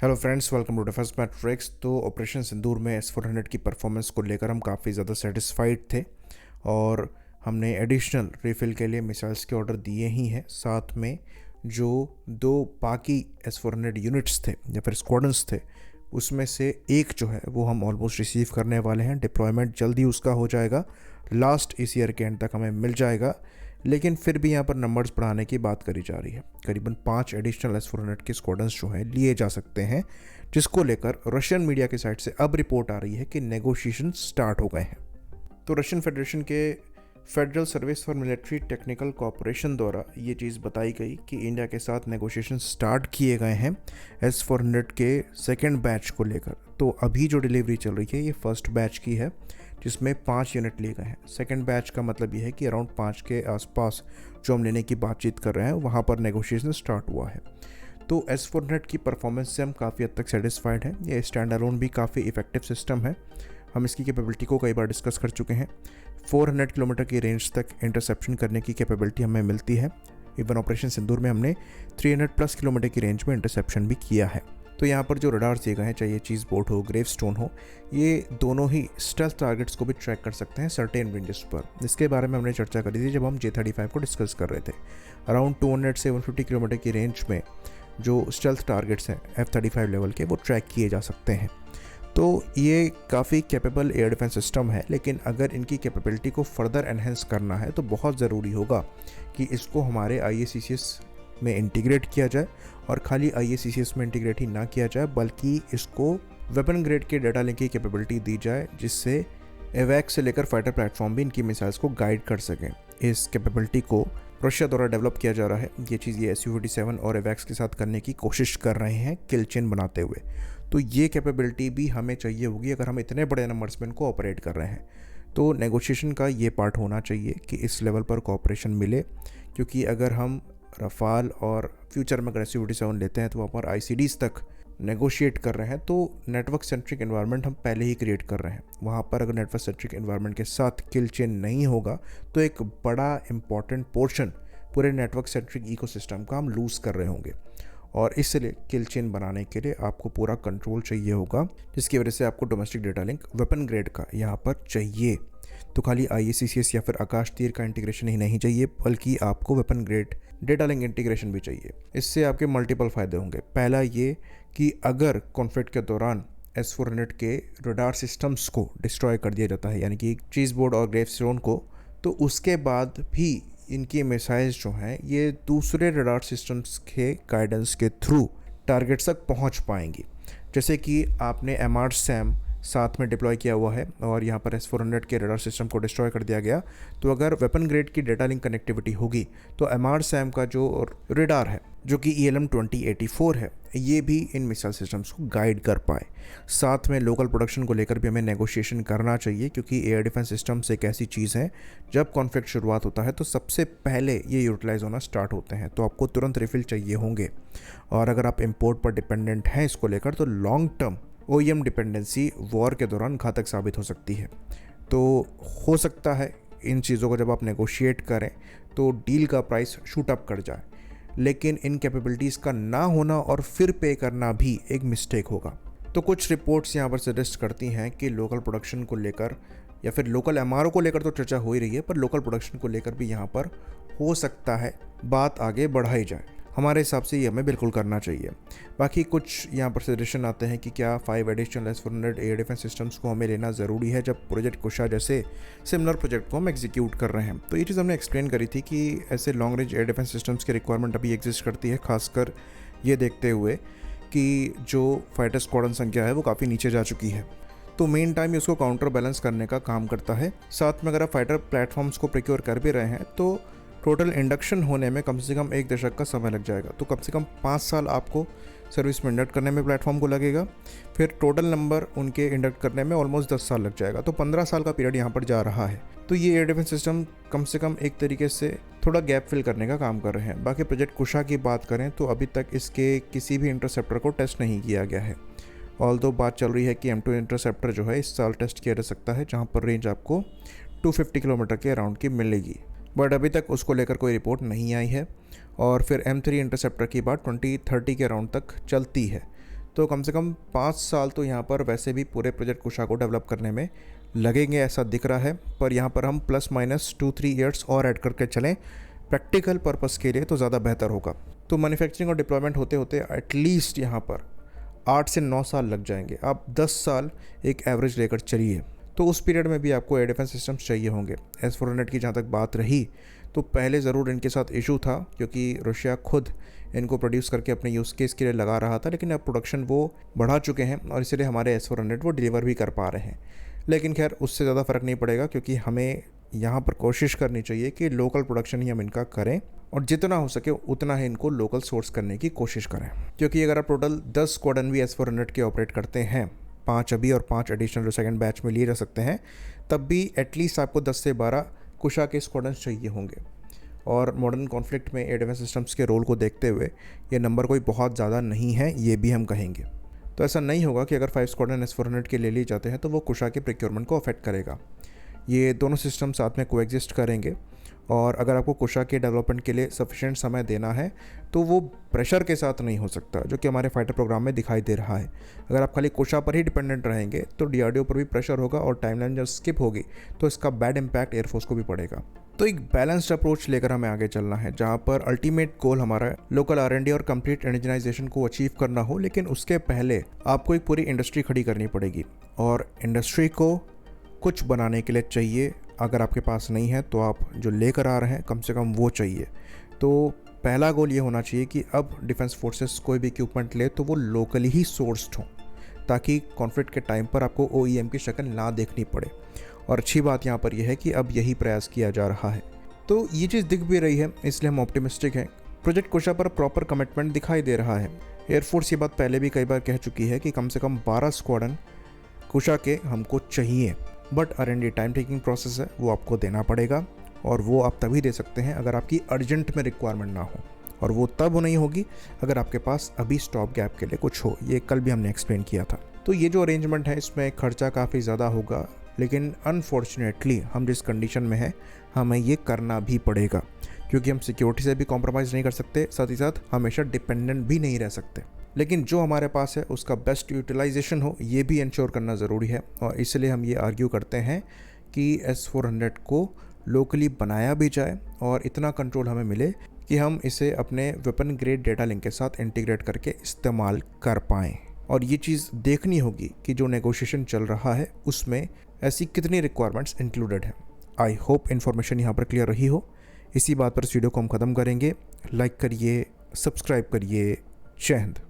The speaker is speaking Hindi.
Hello friends, welcome to defence matrix. तो ऑपरेशन सिंदूर में S-400 की परफॉर्मेंस को लेकर हम काफ़ी ज़्यादा सेटिस्फाइड थे और हमने एडिशनल रिफिल के लिए मिसाइल्स के ऑर्डर दिए ही हैं। साथ में जो दो बाकी S-400 यूनिट्स थे या फिर स्क्वाड्रंस थे, उसमें से एक जो है वो हम ऑलमोस्ट रिसीव करने वाले हैं। डिप्लॉयमेंट जल्दी उसका हो जाएगा, लास्ट इस ईयर के एंड तक हमें मिल जाएगा। लेकिन फिर भी यहाँ पर नंबर्स बढ़ाने की बात करी जा रही है। करीबन 5 एडिशनल S-400 के स्क्वाड्रंस जो हैं लिए जा सकते हैं, जिसको लेकर रशियन मीडिया की साइड से अब रिपोर्ट आ रही है कि नेगोशिएशन स्टार्ट हो गए हैं। तो रशियन फेडरेशन के federal service for military technical corporation द्वारा ये चीज़ बताई गई कि इंडिया के साथ नेगोशिएशन स्टार्ट किए गए हैं S-400 के सेकेंड बैच को लेकर। तो अभी जो डिलीवरी चल रही है ये फर्स्ट बैच की है, जिसमें 5 यूनिट लिए गए हैं। सेकेंड बैच का मतलब ये है कि अराउंड 5 के आसपास जो हम लेने की बातचीत कर रहे हैं वहाँ पर नेगोशिएशन स्टार्ट हुआ है। तो S-400 की परफॉर्मेंस से हम काफ़ी हद तक सेटिस्फाइड हैं। ये स्टैंड अलोन भी काफ़ी इफेक्टिव सिस्टम है। हम इसकी कैपेबिलिटी को कई बार डिस्कस कर चुके हैं। 400 किलोमीटर की रेंज तक इंटरसेप्शन करने की कैपेबिलिटी हमें मिलती है। इवन ऑपरेशन सिंदूर में हमने 300+ किलोमीटर की रेंज में इंटरसेप्शन भी किया है। तो यहाँ पर जो रडार्स दिए गए हैं, चाहे ये चीज़ बोट हो, ग्रेवस्टोन हो, ये दोनों ही स्टेल्थ टारगेट्स को भी ट्रैक कर सकते हैं सर्टेन रेंजेस पर। इसके बारे में हमने चर्चा करी थी जब हम J-35 को डिस्कस कर रहे थे। अराउंड 200 से 150 किलोमीटर की रेंज में जो स्टेल्थ टारगेट्स हैं F-35 लेवल के, वो ट्रैक किए जा सकते हैं। तो ये काफ़ी कैपेबल एयर डिफेंस सिस्टम है, लेकिन अगर इनकी कैपेबिलिटी को फर्दर एनहेंस करना है तो बहुत ज़रूरी होगा कि इसको हमारे IACCS में इंटीग्रेट किया जाए, और खाली IACCS में इंटीग्रेट ही ना किया जाए बल्कि इसको वेपन ग्रेड के डाटा लिंक की कैपेबिलिटी दी जाए, जिससे एवैक्स से लेकर फाइटर प्लेटफॉर्म भी इनकी मिसाइल्स को गाइड कर सकें। इस कैपेबिलिटी को रशिया द्वारा डेवलप किया जा रहा है। ये चीज़ ये Su-57 और एवैक्स के साथ करने की कोशिश कर रहे हैं किल चेन बनाते हुए। तो ये कैपेबिलिटी भी हमें चाहिए होगी अगर हम इतने बड़े नंबर्स में इनको ऑपरेट कर रहे हैं। तो नेगोशिएशन का ये पार्ट होना चाहिए कि इस लेवल पर कोऑपरेशन मिले, क्योंकि अगर हम रफाल और फ्यूचर में अगर Su-57 लेते हैं तो वहाँ पर ICDs तक नेगोशिएट कर रहे हैं, तो नेटवर्क सेंट्रिक एनवायरनमेंट हम पहले ही क्रिएट कर रहे हैं। वहाँ पर अगर नेटवर्क सेंट्रिक एनवायरनमेंट के साथ किल चेन नहीं होगा तो एक बड़ा इंपॉर्टेंट पोर्शन पूरे नेटवर्क सेंट्रिक इकोसिस्टम का हम लूज़ कर रहे होंगे। और इसलिए किल चेन बनाने के लिए आपको पूरा कंट्रोल चाहिए होगा, जिसकी वजह से आपको domestic data link weapon grade का यहाँ पर चाहिए। तो खाली IACCS या फिर आकाश तीर का इंटीग्रेशन ही नहीं चाहिए, बल्कि आपको weapon grade data link integration भी चाहिए। इससे आपके मल्टीपल फ़ायदे होंगे। पहला ये कि अगर कॉन्फ्लिक्ट के दौरान S-400 के रडार सिस्टम्स को डिस्ट्रॉय कर दिया जाता है, यानी कि चीज़ बोर्ड और ग्रेवस्टोन को, तो उसके बाद भी इनकी मिसाइल्स जो हैं ये दूसरे रडार सिस्टम्स के गाइडेंस के थ्रू टारगेट्स तक पहुंच पाएंगी। जैसे कि आपने MR-SAM साथ में डिप्लॉय किया हुआ है और यहाँ पर S-400 के रडार सिस्टम को डिस्ट्रॉय कर दिया गया, तो अगर वेपन ग्रेड की डेटा लिंक कनेक्टिविटी होगी तो MR-SAM का जो रडार है, जो कि ELM-2084 है, ये भी इन मिसाइल सिस्टम्स को गाइड कर पाए। साथ में लोकल प्रोडक्शन को लेकर भी हमें नेगोशिएशन करना चाहिए, क्योंकि एयर डिफेंस सिस्टम्स एक ऐसी चीज़ है जब कॉन्फ्लिक्ट शुरुआत होता है तो सबसे पहले ये यूटिलाइज होना स्टार्ट होते हैं, तो आपको तुरंत रिफिल चाहिए होंगे। और अगर आप इम्पोर्ट पर डिपेंडेंट हैं इसको लेकर, तो long term OEM dependency war के दौरान घातक साबित हो सकती है। तो हो सकता है इन चीज़ों को जब आप नेगोशिएट करें तो डील का प्राइस शूट अप कर जाए, लेकिन इन कैपेबिलिटीज़ का ना होना और फिर पे करना भी एक मिस्टेक होगा। तो कुछ रिपोर्ट्स यहाँ पर सजेस्ट करती हैं कि लोकल प्रोडक्शन को लेकर या फिर लोकल MRO को लेकर तो चर्चा हो ही रही है, पर लोकल प्रोडक्शन को लेकर भी यहाँ पर हो सकता है बात आगे बढ़ाई जाए। हमारे हिसाब से ये हमें बिल्कुल करना चाहिए। बाकी कुछ यहाँ पर सजेशन आते हैं कि क्या 5 additional S-400 air defence systems को हमें लेना ज़रूरी है जब प्रोजेक्ट कुशा जैसे सिमिलर प्रोजेक्ट को हम एग्जीक्यूट कर रहे हैं। तो ये चीज़ हमने एक्सप्लेन करी थी कि ऐसे long range air defence systems की रिक्वायरमेंट अभी एग्जिस्ट करती है, खासकर ये देखते हुए कि जो फाइटर स्क्वाड्रन संख्या है वो काफ़ी नीचे जा चुकी है। तो मेन टाइम उसको काउंटर बैलेंस करने का काम करता है। साथ में अगर आप फाइटर प्लेटफॉर्म्स को प्रोक्योर कर भी रहे हैं तो टोटल इंडक्शन होने में कम से कम 1 दशक का समय लग जाएगा। तो कम से कम 5 साल आपको सर्विस में इंडक्ट करने में प्लेटफॉर्म को लगेगा, फिर टोटल नंबर उनके इंडक्ट करने में ऑलमोस्ट 10 साल लग जाएगा। तो 15 साल का पीरियड यहाँ पर जा रहा है। तो ये एयर डिफेंस सिस्टम कम से कम एक तरीके से थोड़ा गैप फिल करने का काम कर रहे हैं। बाकी प्रोजेक्ट कुशा की बात करें तो अभी तक इसके किसी भी इंटरसेप्टर को टेस्ट नहीं किया गया है। ऑल्दो बात चल रही है कि M2 इंटरसेप्टर जो है इस साल टेस्ट किया जा सकता है, जहाँ पर रेंज आपको 250 किलोमीटर के अराउंड की मिलेगी, बट अभी तक उसको लेकर कोई रिपोर्ट नहीं आई है। और फिर M3 इंटरसेप्टर की बात 2030 के अराउंड तक चलती है। तो कम से कम 5 साल तो यहाँ पर वैसे भी पूरे प्रोजेक्ट कुशा को डेवलप करने में लगेंगे ऐसा दिख रहा है। पर यहाँ पर हम प्लस माइनस 2-3 ईयर्स और ऐड करके चलें प्रैक्टिकल पर्पस के लिए तो ज़्यादा बेहतर होगा। तो मैन्युफैक्चरिंग और डिप्लॉयमेंट होते होते एटलीस्ट यहाँ पर 8 से 9 साल लग जाएंगे। आप 10 साल एक एवरेज लेकर चलिए, तो उस पीरियड में भी आपको एयर डिफेंस सिस्टम्स चाहिए होंगे। S-400 की जहाँ तक बात रही तो पहले ज़रूर इनके साथ इशू था, क्योंकि रशिया खुद इनको प्रोड्यूस करके अपने यूज़ केस के लिए लगा रहा था, लेकिन अब प्रोडक्शन वो बढ़ा चुके हैं और इसीलिए हमारे S-400 वो डिलीवर भी कर पा रहे हैं। लेकिन खैर उससे ज़्यादा फ़र्क नहीं पड़ेगा, क्योंकि हमें यहाँ पर कोशिश करनी चाहिए कि लोकल प्रोडक्शन ही हम इनका करें और जितना हो सके उतना ही इनको लोकल सोर्स करने की कोशिश करें। क्योंकि अगर आप टोटल 10 स्क्वाड्रन भी S-400 के ऑपरेट करते हैं, 5 अभी और 5 एडिशनल जो सेकंड बैच में लिए जा सकते हैं, तब भी एटलीस्ट आपको 10 से 12 कुशा के स्क्वाड्रन चाहिए होंगे। और मॉडर्न कॉन्फ्लिक्ट में एयर डिफेंस सिस्टम्स के रोल को देखते हुए ये नंबर कोई बहुत ज़्यादा नहीं है, ये भी हम कहेंगे। तो ऐसा नहीं होगा कि अगर 5 स्क्वाड्रन S-400 के ले लिए जाते हैं तो वो कुशा के प्रिक्योरमेंट को अफेक्ट करेगा। ये दोनों सिस्टम साथ में कोएग्जिस्ट करेंगे और अगर आपको कुशा के डेवलपमेंट के लिए सफिशिएंट समय देना है तो वो प्रेशर के साथ नहीं हो सकता, जो कि हमारे फाइटर प्रोग्राम में दिखाई दे रहा है। अगर आप खाली कुशा पर ही डिपेंडेंट रहेंगे तो DRDO पर भी प्रेशर होगा और टाइमलाइन जब स्किप होगी तो इसका बैड इम्पैक्ट एयरफोर्स को भी पड़ेगा। तो एक बैलेंस्ड अप्रोच लेकर हमें आगे चलना है, जहाँ पर अल्टीमेट गोल हमारा लोकल R&D और कंप्लीट इंडिजनाइजेशन को अचीव करना हो। लेकिन उसके पहले आपको एक पूरी इंडस्ट्री खड़ी करनी पड़ेगी और इंडस्ट्री को कुछ बनाने के लिए चाहिए। अगर आपके पास नहीं है तो आप जो लेकर आ रहे हैं कम से कम वो चाहिए। तो पहला गोल ये होना चाहिए कि अब डिफेंस फोर्सेस कोई भी इक्विपमेंट ले तो वो लोकली ही सोर्स्ड हो, ताकि कॉन्फ्लिक्ट के टाइम पर आपको OEM की शक्ल ना देखनी पड़े। और अच्छी बात यहाँ पर यह है कि अब यही प्रयास किया जा रहा है, तो ये चीज़ दिख भी रही है, इसलिए हम ऑप्टिमिस्टिक हैं। प्रोजेक्ट कुशा पर प्रॉपर कमिटमेंट दिखाई दे रहा है। एयरफोर्स ये बात पहले भी कई बार कह चुकी है कि कम से कम 12 स्क्वाड्रन कुशा के हमको चाहिए। But R&D time taking process है, वो आपको देना पड़ेगा और वो आप तभी दे सकते हैं अगर आपकी अर्जेंट में रिक्वायरमेंट ना हो, और वो तब नहीं होगी अगर आपके पास अभी स्टॉप गैप के लिए कुछ हो। ये कल भी हमने एक्सप्लेन किया था। तो ये जो अरेंजमेंट है इसमें खर्चा काफ़ी ज़्यादा होगा, लेकिन अनफॉर्चुनेटली हम जिस कंडीशन में है हमें ये करना भी पड़ेगा, क्योंकि हम सिक्योरिटी से भी कॉम्प्रोमाइज़ नहीं कर सकते, साथ ही साथ हमेशा डिपेंडेंट भी नहीं रह सकते। लेकिन जो हमारे पास है उसका बेस्ट यूटिलाइजेशन हो, ये भी इंश्योर करना ज़रूरी है। और इसलिए हम ये आर्ग्यू करते हैं कि S-400 को लोकली बनाया भी जाए और इतना कंट्रोल हमें मिले कि हम इसे अपने वेपन ग्रेड डेटा लिंक के साथ इंटीग्रेट करके इस्तेमाल कर पाएँ। और ये चीज़ देखनी होगी कि जो नेगोशिएशन चल रहा है उसमें ऐसी कितनी रिक्वायरमेंट्स इंक्लूडेड हैं। आई होप इन्फॉर्मेशन यहाँ पर क्लियर रही हो। इसी बात पर इस वीडियो को हम ख़त्म करेंगे। लाइक करिए, सब्सक्राइब करिए। जय हिंद।